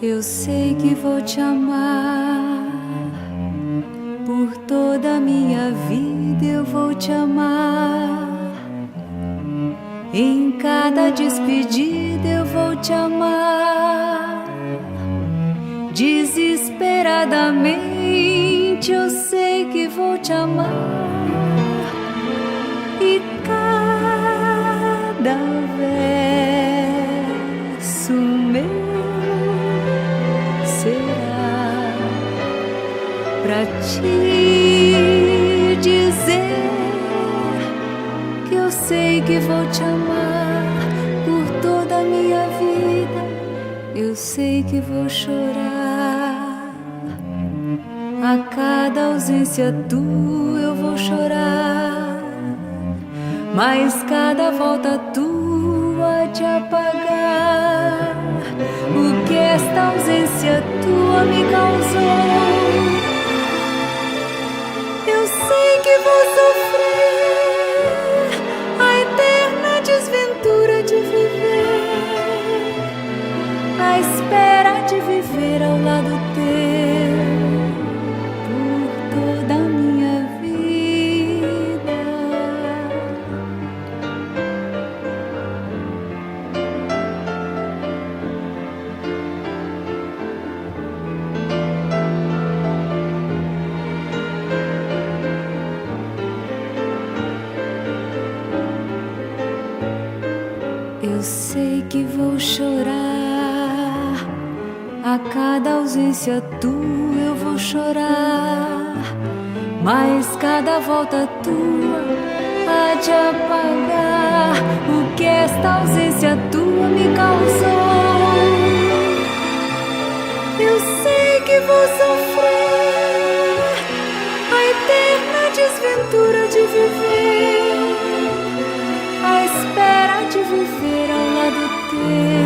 Eu sei que vou te amar por toda a minha vida. Eu vou te amar em cada despedida. Eu vou te amar desesperadamente. Eu sei que vou te amar e cada verso meu será pra te dizer que eu sei que vou te amar por toda a minha vida. Eu sei que vou chorar a cada ausência tua. Eu vou chorar, mas cada volta tua te apagar o que esta ausência tua me causou. Eu sei que vou sofrer a eterna desventura de viver, a espera de viver ao lado teu por toda a minha vida. Eu sei que vou chorar a cada ausência tua. Eu vou chorar, mas cada volta tua há de apagar o que esta ausência tua me causou. Eu sei que vou sofrer a eterna desventura de viver, a espera de viver ao lado teu